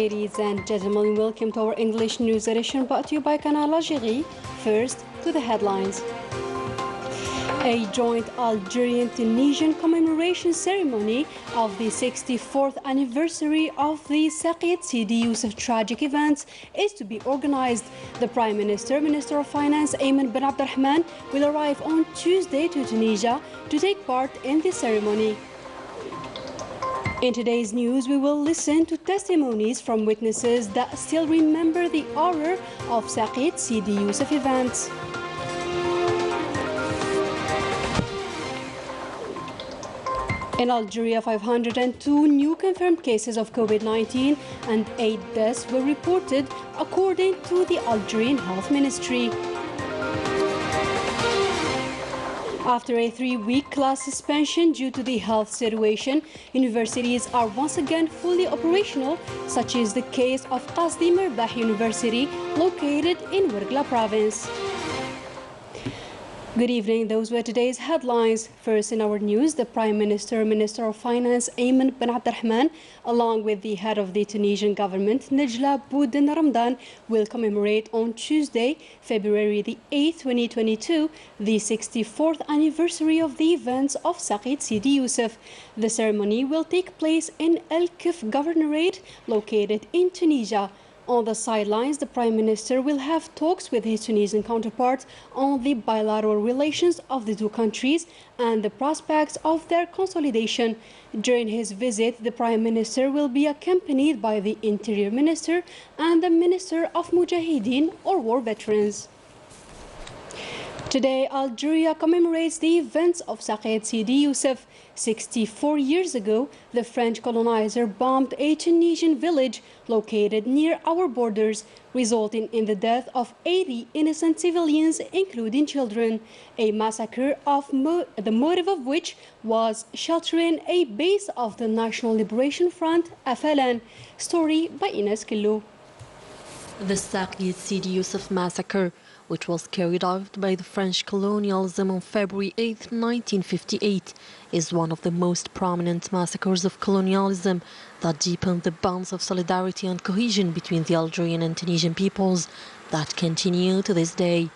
Ladies and gentlemen, welcome to our English news edition brought to you by Canal Algérie. First, to the headlines. A joint Algerian-Tunisian commemoration ceremony of the 64th anniversary of the Saqiet Sidi Yusuf tragic events is to be organized. The Prime Minister, Minister of Finance Ayman bin Abdurrahman, will arrive on Tuesday to Tunisia to take part in the ceremony. In today's news, we will listen to testimonies from witnesses that still remember the horror of Saqiet Sidi Yusuf events. In Algeria, 502 new confirmed cases of COVID-19 and 8 deaths were reported, according to the Algerian Health Ministry. After a 3-week class suspension due to the health situation, universities are once again fully operational, such is the case of Qasdi Mirbah University, located in Ouargla province. Good evening, those were today's headlines. First in our news, the Prime Minister, Minister of Finance Ayman bin Abdurrahman, along with the head of the Tunisian government, Najla Boudin Ramadan, will commemorate on Tuesday, February the 8th, 2022, the 64th anniversary of the events of Saqiet Sidi Yusuf. The ceremony will take place in El Kif Governorate, located in Tunisia. On the sidelines, the Prime Minister will have talks with his Tunisian counterpart on the bilateral relations of the two countries and the prospects of their consolidation. During his visit, the Prime Minister will be accompanied by the Interior Minister and the Minister of Mujahideen or War Veterans. Today, Algeria commemorates the events of Saqiet Sidi Yusuf. 64 years ago, the French colonizer bombed a Tunisian village located near our borders, resulting in the death of 80 innocent civilians, including children. A massacre of the motive of which was sheltering a base of the National Liberation Front, FLN. Story by Ines Killo. The Saqiet Sidi Yusuf massacre, which was carried out by the French colonialism on February 8, 1958, is one of the most prominent massacres of colonialism that deepened the bonds of solidarity and cohesion between the Algerian and Tunisian peoples that continue to this day.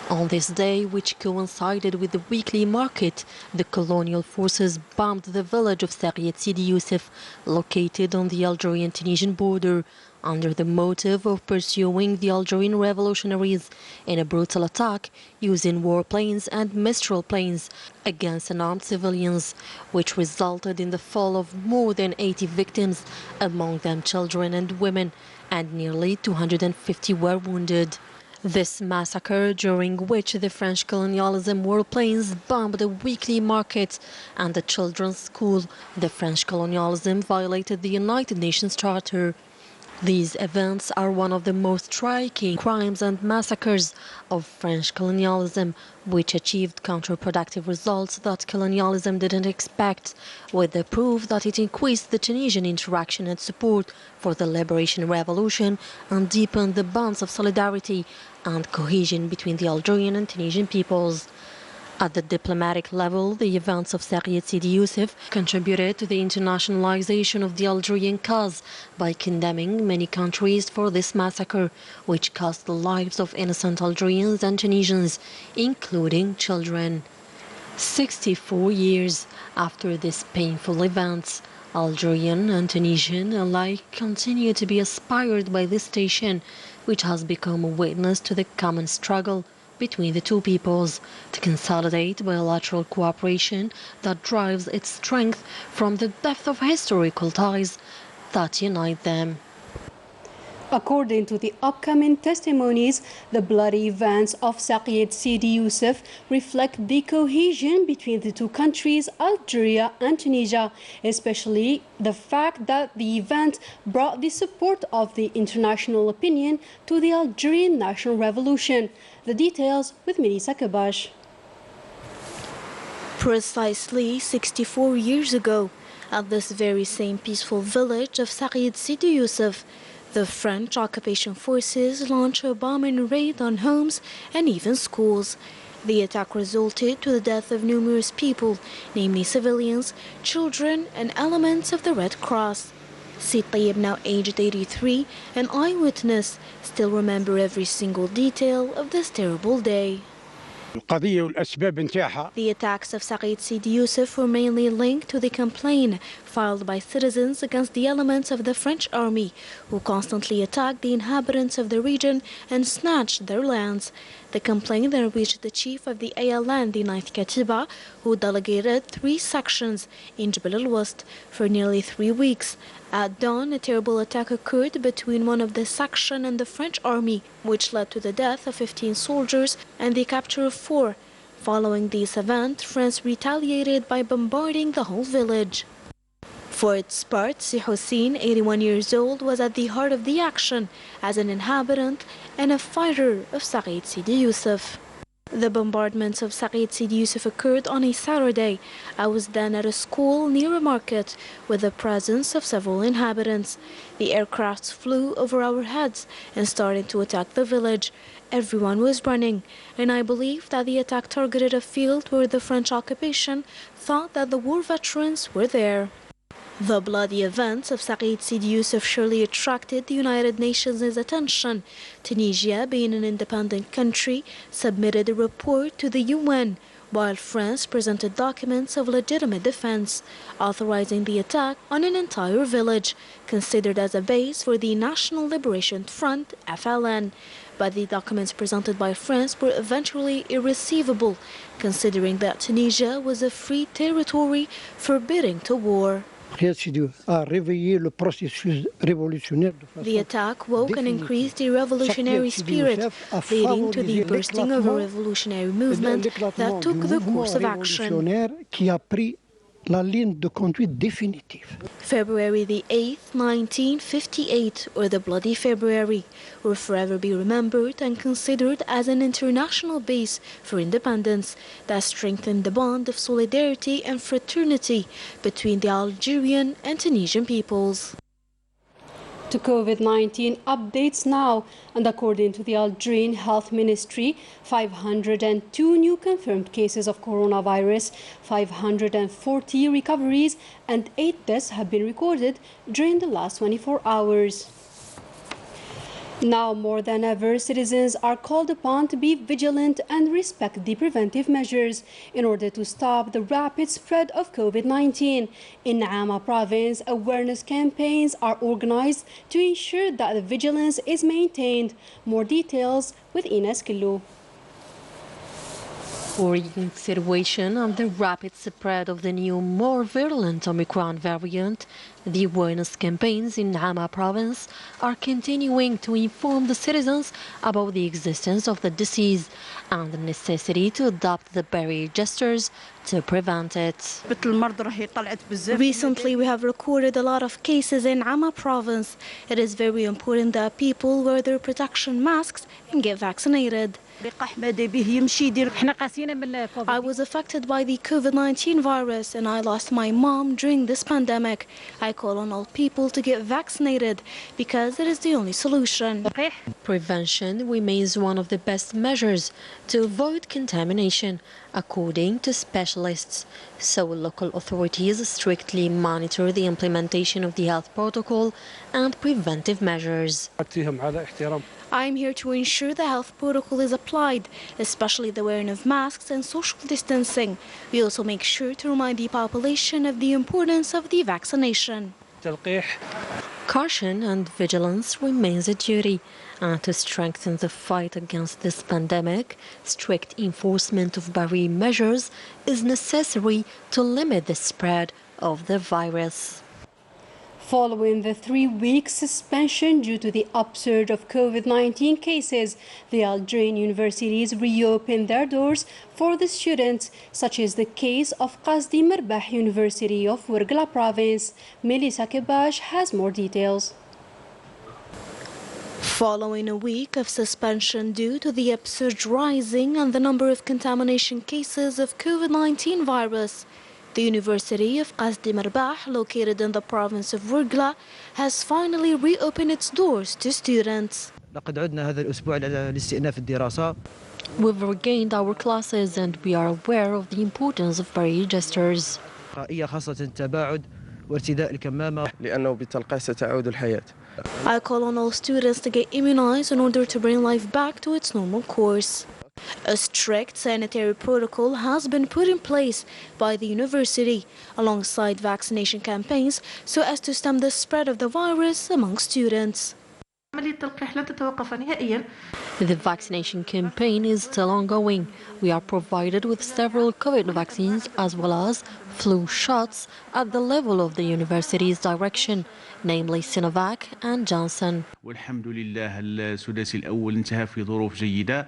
On this day, which coincided with the weekly market, the colonial forces bombed the village of Saqiet Sidi Yusuf, located on the Algerian-Tunisian border, under the motive of pursuing the Algerian revolutionaries in a brutal attack using warplanes and Mistral planes against unarmed civilians, which resulted in the fall of more than 80 victims, among them children and women, and nearly 250 were wounded. This massacre, during which the French colonialism warplanes bombed the weekly market and the children's school, the French colonialism violated the United Nations Charter. These events are one of the most striking crimes and massacres of French colonialism, which achieved counterproductive results that colonialism didn't expect, with the proof that it increased the Tunisian interaction and support for the liberation revolution and deepened the bonds of solidarity and cohesion between the Algerian and Tunisian peoples. At the diplomatic level, the events of Saqiet Sidi Yusuf contributed to the internationalization of the Algerian cause by condemning many countries for this massacre, which cost the lives of innocent Algerians and Tunisians, including children. 64 years after these painful events, Algerian and Tunisian alike continue to be inspired by this station, which has become a witness to the common struggle between the two peoples to consolidate bilateral cooperation that drives its strength from the depth of historical ties that unite them. According to the upcoming testimonies, the bloody events of Saqiet Sidi Yusuf reflect the cohesion between the two countries, Algeria and Tunisia, especially the fact that the event brought the support of the international opinion to the Algerian national revolution. The details with Melissa Kabash. Precisely 64 years ago, at this very same peaceful village of Saqiet Sidi Yusuf, the French occupation forces launched a bombing raid on homes and even schools. The attack resulted to the death of numerous people, namely civilians, children, and elements of the Red Cross. Sid Tayyib, now aged 83, an eyewitness, still remember every single detail of this terrible day. The attacks of Saeed Sidi Yusuf were mainly linked to the complaint filed by citizens against the elements of the French army, who constantly attacked the inhabitants of the region and snatched their lands. The complaint then reached the chief of the ALN, the 9th Katiba, who delegated 3 sections in Jebel al-Wast for nearly 3 weeks. At dawn, a terrible attack occurred between one of the section and the French army, which led to the death of 15 soldiers and the capture of 4. Following this event, France retaliated by bombarding the whole village. For its part, Si Hussein, 81 years old, was at the heart of the action as an inhabitant and a fighter of Saeed Sidi Yusuf. The bombardments of Saeed Sidi Yusuf occurred on a Saturday. I was then at a school near a market with the presence of several inhabitants. The aircrafts flew over our heads and started to attack the village. Everyone was running, and I believe that the attack targeted a field where the French occupation thought that the war veterans were there. The bloody events of Saeed Sidi Yusuf surely attracted the United Nations' attention. Tunisia, being an independent country, submitted a report to the UN, while France presented documents of legitimate defense, authorizing the attack on an entire village, considered as a base for the National Liberation Front, FLN. But the documents presented by France were eventually irreceivable, considering that Tunisia was a free territory forbidding to war. The attack woke and increased the revolutionary spirit, leading to the bursting of a revolutionary movement that took the course of action. February the 8th, 1958, or the Bloody February, will forever be remembered and considered as an international base for independence that strengthened the bond of solidarity and fraternity between the Algerian and Tunisian peoples. To COVID-19 updates now, and according to the Algerian Health Ministry, 502 new confirmed cases of coronavirus, 540 recoveries and 8 deaths have been recorded during the last 24 hours. Now more than ever, citizens are called upon to be vigilant and respect the preventive measures in order to stop the rapid spread of COVID-19. In Nama province, awareness campaigns are organized to ensure that the vigilance is maintained. More details with Ines Killu. For in consideration of the rapid spread of the new, more virulent Omicron variant, the awareness campaigns in Nama province are continuing to inform the citizens about the existence of the disease and the necessity to adopt the barrier gestures to prevent it. Recently, we have recorded a lot of cases in Nama province. It is very important that people wear their protection masks and get vaccinated. I was affected by the COVID-19 virus and I lost my mom during this pandemic. I call on all people to get vaccinated because it is the only solution. Prevention remains one of the best measures to avoid contamination, according to specialists. So local authorities strictly monitor the implementation of the health protocol and preventive measures. I am here to ensure the health protocol is applied, especially the wearing of masks and social distancing. We also make sure to remind the population of the importance of the vaccination. Caution and vigilance remains a duty, and to strengthen the fight against this pandemic, strict enforcement of barrier measures is necessary to limit the spread of the virus. Following the 3-week suspension due to the upsurge of COVID-19 cases, the Algerian universities reopened their doors for the students, such as the case of Qasdi Merbah University of Ouargla province. Melissa Kebash has more details. Following a week of suspension due to the upsurge rising and the number of contamination cases of COVID-19 virus, the University of Qasdi Merbah, located in the province of Ouargla, has finally reopened its doors to students. We've regained our classes and we are aware of the importance of barrier gestures. وارتداء الكمامة لأنه بالتلقيح ستعود الحياة. I call on all students to get immunized in order to bring life back to its normal course. A strict sanitary protocol has been put in place by the university alongside vaccination campaigns so as to stem the spread of the virus among students. The vaccination campaign is still ongoing. We are provided with several COVID vaccines as well as flu shots at the level of the university's direction, namely Sinovac and Johnson. والحمد لله السداسي الأول انتهى في ظروف جيدة.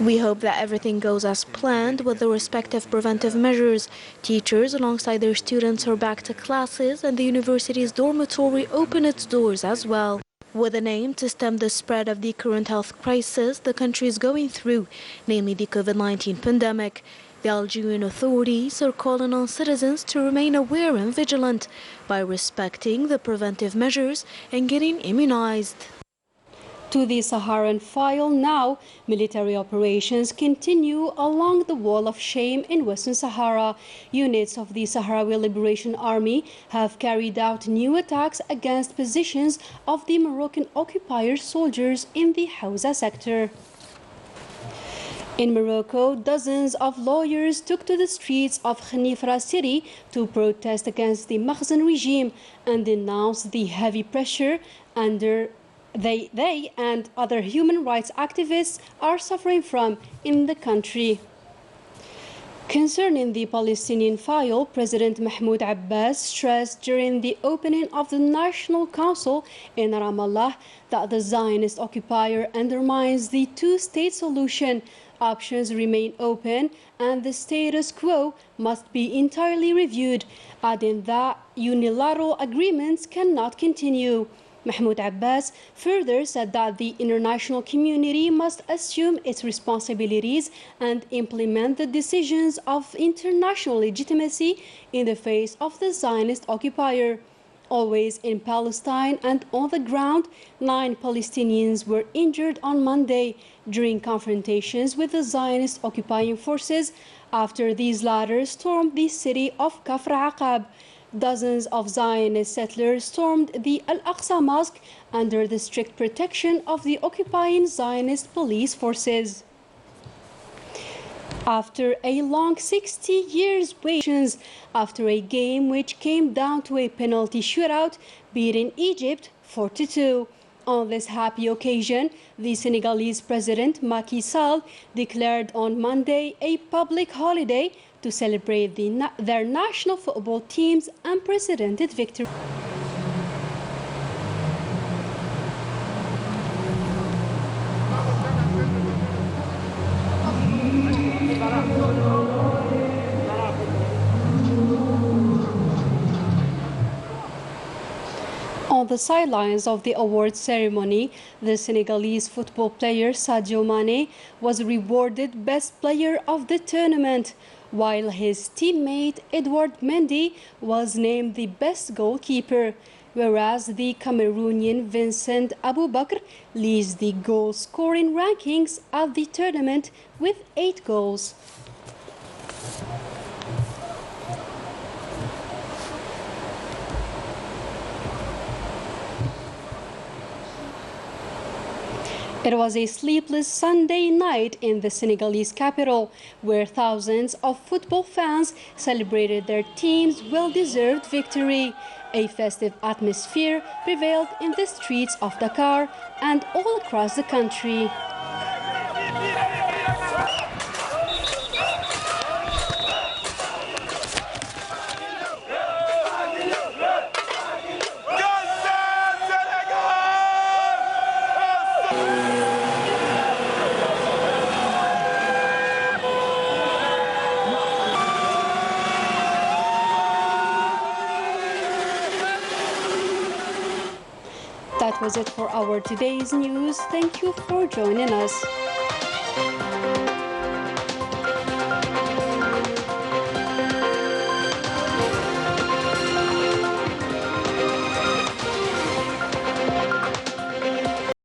We hope that everything goes as planned with the respective preventive measures. Teachers alongside their students are back to classes and the university's dormitory open its doors as well. With an aim to stem the spread of the current health crisis the country is going through, namely the COVID-19 pandemic, the Algerian authorities are calling on citizens to remain aware and vigilant by respecting the preventive measures and getting immunized. To the Saharan file now, military operations continue along the Wall of Shame in Western Sahara. Units of the Sahrawi Liberation Army have carried out new attacks against positions of the Moroccan occupier soldiers in the Hawza sector. In Morocco, dozens of lawyers took to the streets of Khenifra city to protest against the Makhzen regime and denounced the heavy pressure under they and other human rights activists are suffering from in the country. Concerning the Palestinian file, President Mahmoud Abbas stressed during the opening of the National Council in Ramallah that the Zionist occupier undermines the two-state solution. Options remain open and the status quo must be entirely reviewed, adding that unilateral agreements cannot continue. Mahmoud Abbas further said that the international community must assume its responsibilities and implement the decisions of international legitimacy in the face of the Zionist occupier. Always in Palestine and on the ground, 9 Palestinians were injured on Monday during confrontations with the Zionist occupying forces after these latter stormed the city of Kafr Aqab. Dozens of Zionist settlers stormed the Al-Aqsa Mosque under the strict protection of the occupying Zionist police forces. After a long 60 years wait, after a game which came down to a penalty shootout, beating Egypt 4-2. On this happy occasion, the Senegalese president Macky Sall declared on Monday a public holiday to celebrate their national football team's unprecedented victory. On the sidelines of the awards ceremony, the Senegalese football player Sadio Mane was rewarded Best Player of the tournament, while his teammate Edouard Mendy was named the best goalkeeper, whereas the Cameroonian Vincent Aboubakr leads the goal-scoring rankings of the tournament with 8 goals. It was a sleepless Sunday night in the Senegalese capital, where thousands of football fans celebrated their team's well-deserved victory. A festive atmosphere prevailed in the streets of Dakar and all across the country. That was it for our today's news. Thank you for joining us.